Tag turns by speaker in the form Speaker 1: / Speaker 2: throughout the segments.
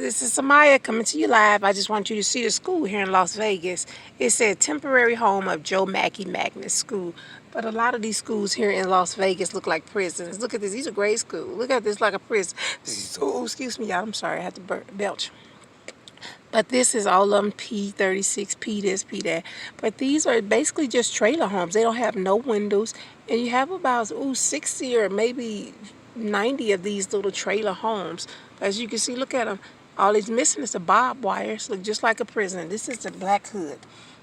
Speaker 1: This is Samaya coming to you live. I just want you to see the school here in Las Vegas. It said temporary home of Joe Mackey Magnus School. But a lot of these schools here in Las Vegas look like prisons. Look at this. These are grade school. Look at this like a prison. So, excuse me, y'all. I'm sorry. I had to belch. But this is all of them P36, P this, P that. But these are basically just trailer homes. They don't have no windows. And you have about 60 or maybe 90 of these little trailer homes. As you can see, look at them. All it's missing is the barbed wires. Look just like a prison. This is the Black Hood.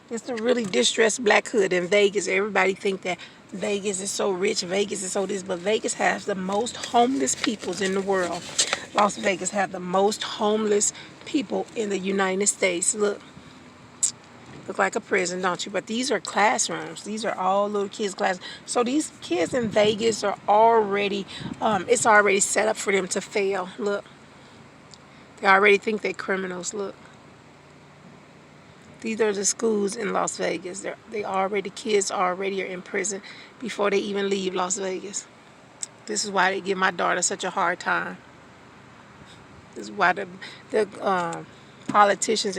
Speaker 1: It's the really distressed Black Hood in Vegas. Everybody think that Vegas is so rich, Vegas is so this, but Vegas has the most homeless peoples in the world. Las Vegas have the most homeless people in the United States. Look like a prison, don't you? But these are classrooms. These are all little kids' classes. So these kids in Vegas are already, it's already set up for them to fail. Look, they already think they're criminals. Look. These are the schools in Las Vegas. Kids already are in prison before they even leave Las Vegas. This is why they give my daughter such a hard time. This is why the politicians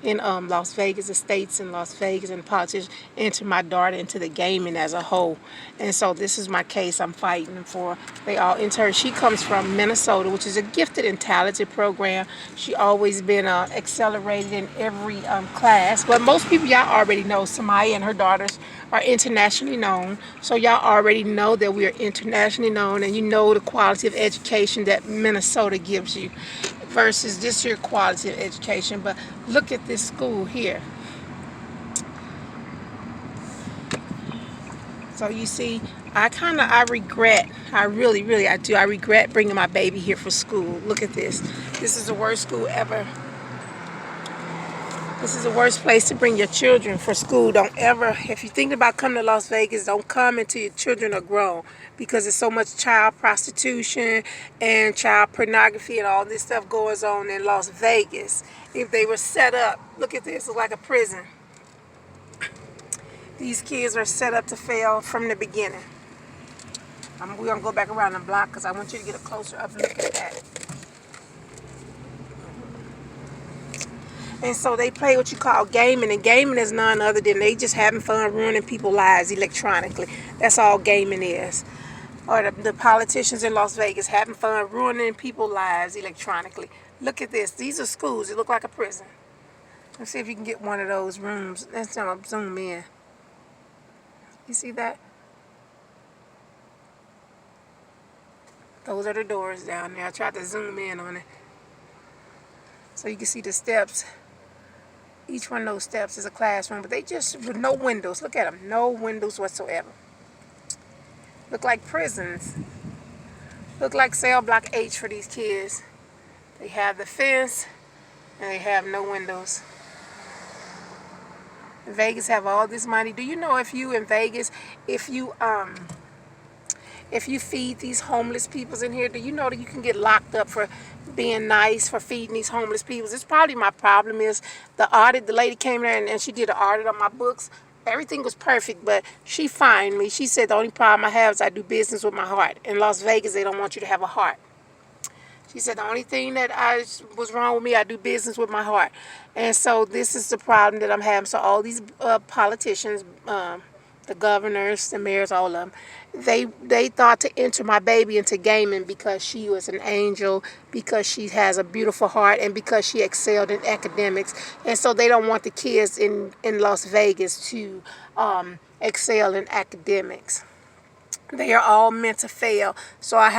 Speaker 1: in Las Vegas, the states in Las Vegas, and politicians enter my daughter into the gaming as a whole. And so this is my case I'm fighting for. They all enter her. She comes from Minnesota, which is a gifted and talented program. She always been accelerated in every class. But most people, y'all already know, Samaya and her daughters are internationally known. So y'all already know that we are internationally known, and you know the quality of education that Minnesota gives you versus this here quality of education. But look at this school here. So you see, I regret, I really I do. I regret bringing my baby here for school. Look at this. This is the worst school ever. This is the worst place to bring your children for school. Don't ever, if you're thinking about coming to Las Vegas, don't come until your children are grown, because there's so much child prostitution and child pornography and all this stuff goes on in Las Vegas. If they were set up, look at this, it's like a prison. These kids are set up to fail from the beginning. We're going to go back around the block because I want you to get a closer up look at that. And so they play what you call gaming, and gaming is none other than they just having fun ruining people's lives electronically. That's all gaming is. Or the politicians in Las Vegas having fun ruining people's lives electronically. Look at this. These are schools. They look like a prison. Let's see if you can get one of those rooms. Let's zoom in. You see that? Those are the doors down there. I tried to zoom in on it so you can see the steps. Each one of those steps is a classroom, but they just, with no windows. Look at them. No windows whatsoever. Look like prisons. Look like cell block H for these kids. They have the fence, and they have no windows. Vegas have all this money. Do you know if you in Vegas, if you feed these homeless peoples in here, do you know that you can get locked up for being nice, for feeding these homeless peoples? It's probably my problem is the audit. The lady came there and she did an audit on my books. Everything was perfect, but she fined me. She said the only problem I have is I do business with my heart. In Las Vegas, they don't want you to have a heart. She said the only thing that was wrong with me, I do business with my heart. And so this is the problem that I'm having. So all these politicians, the governors, the mayors, all of them, they thought to enter my baby into gaming because she was an angel, because she has a beautiful heart, and because she excelled in academics. And so they don't want the kids in Las Vegas to excel in academics. They are all meant to fail. So I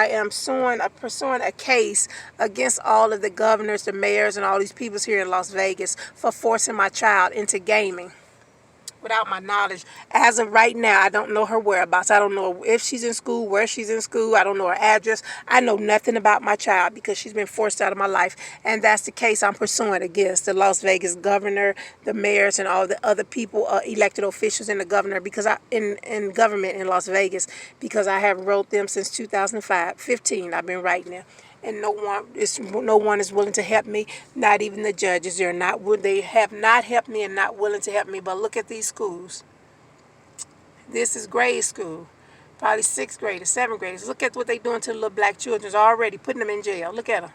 Speaker 1: am pursuing a case against all of the governors, the mayors, and all these people here in Las Vegas for forcing my child into gaming without my knowledge. As of right now, I don't know her whereabouts. I don't know if she's in school, where she's in school. I don't know her address. I know nothing about my child because she's been forced out of my life. And that's the case I'm pursuing against the Las Vegas governor, the mayors, and all the other people, elected officials in the governor, because in government in Las Vegas, because I have wrote them since 2015. I've been writing them. And no one is willing to help me, not even the judges. They have not helped me and not willing to help me. But look at these schools. This is grade school, probably 6th graders, 7th graders. Look at what they're doing to the little black children already, putting them in jail. Look at them.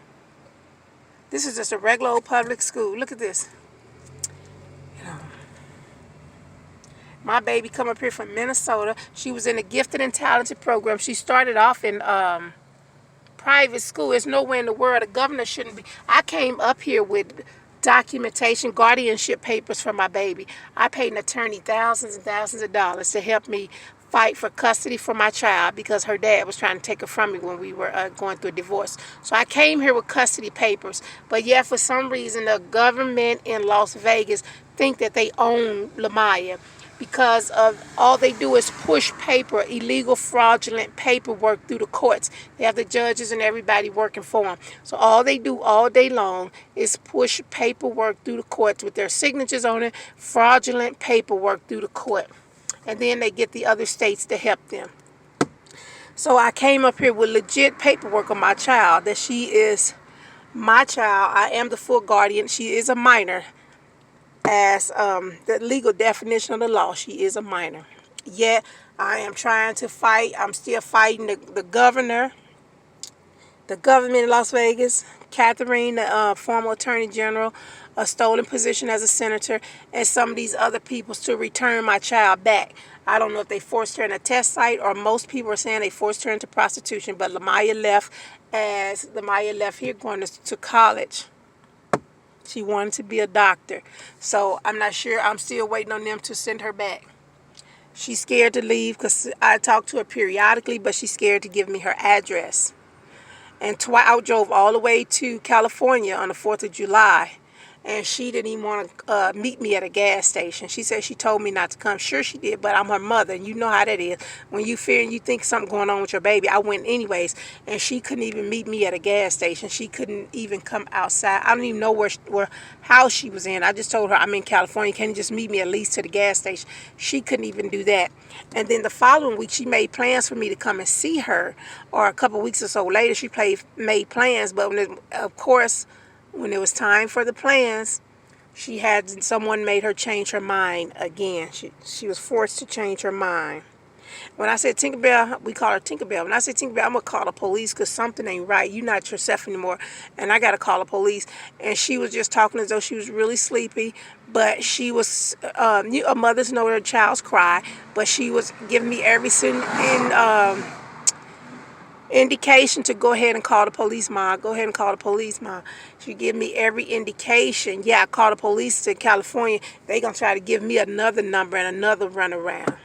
Speaker 1: This is just a regular old public school. Look at this. My baby come up here from Minnesota. She was in the gifted and talented program. She started off in private school. There's nowhere in the world a governor shouldn't be. I came up here with documentation, guardianship papers for my baby. I paid an attorney thousands and thousands of dollars to help me fight for custody for my child because her dad was trying to take her from me when we were going through a divorce. So I came here with custody papers. But yet for some reason the government in Las Vegas think that they own Lamaya, because of all they do is push paper, illegal, fraudulent paperwork through the courts. They have the judges and everybody working for them. So all they do all day long is push paperwork through the courts with their signatures on it, fraudulent paperwork through the court. And then they get the other states to help them. So I came up here with legit paperwork on my child, that she is my child. I am the full guardian. She is a minor. As the legal definition of the law, she is a minor. Yet I am trying to fight. I'm still fighting the governor, the government in Las Vegas, Catherine, the former attorney general, a stolen position as a senator, and some of these other people to return my child back. I don't know if they forced her in a test site, or most people are saying they forced her into prostitution. But Lamaya left, as Lamaya left here going to college. She wanted to be a doctor. So I'm not sure. I'm still waiting on them to send her back. She's scared to leave because I talk to her periodically, but she's scared to give me her address. And I drove all the way to California on the 4th of July. And she didn't even want to meet me at a gas station. She said she told me not to come. Sure she did, but I'm her mother, and you know how that is. When you fear and you think something going on with your baby, I went anyways. And she couldn't even meet me at a gas station. She couldn't even come outside. I don't even know where house she was in. I just told her I'm in California. Can you just meet me at least to the gas station? She couldn't even do that. And then the following week, she made plans for me to come and see her. Or a couple weeks or so later, she made plans. But of course, when it was time for the plans, someone made her change her mind again. She was forced to change her mind. When I said Tinkerbell, we call her Tinkerbell. When I say Tinkerbell, I'm going to call the police because something ain't right. You're not yourself anymore. And I got to call the police. And she was just talking as though she was really sleepy. But she was, mothers know their child's cry. But she was giving me every indication to go ahead and call the police, Ma. Go ahead and call the police, Ma. She give me every indication. Yeah, I call the police to California. They gonna try to give me another number and another runaround.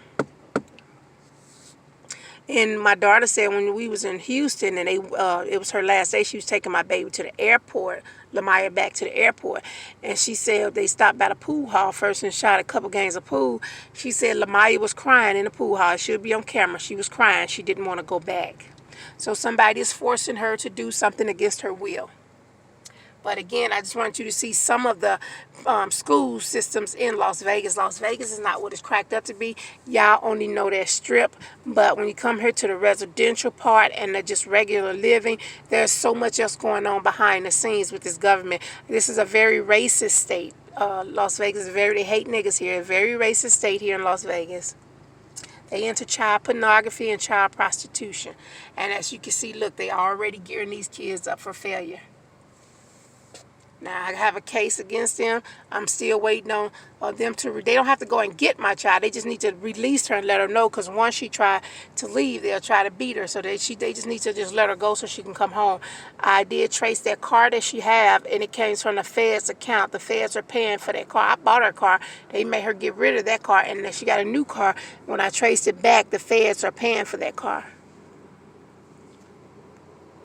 Speaker 1: And my daughter said when we was in Houston and it was her last day, she was taking my baby to the airport, Lamaya back to the airport. And she said they stopped by the pool hall first and shot a couple games of pool. She said Lamaya was crying in the pool hall. It should be on camera. She was crying. She didn't want to go back. So somebody is forcing her to do something against her will. But again, I just want you to see some of the school systems in Las Vegas. Las Vegas is not what it's cracked up to be. Y'all only know that strip. But when you come here to the residential part and the just regular living, there's so much else going on behind the scenes with this government. This is a very racist state. Las Vegas they hate niggas here. A very racist state here in Las Vegas. They into child pornography and child prostitution. And as you can see, look, they already gearing these kids up for failure. Now, I have a case against them. I'm still waiting on them to... They don't have to go and get my child. They just need to release her and let her know. Because once she try to leave, they'll try to beat her. So they just need to just let her go so she can come home. I did trace that car that she have, and it came from the Fed's account. The Feds are paying for that car. I bought her car. They made her get rid of that car, and then she got a new car. When I traced it back, the Feds are paying for that car.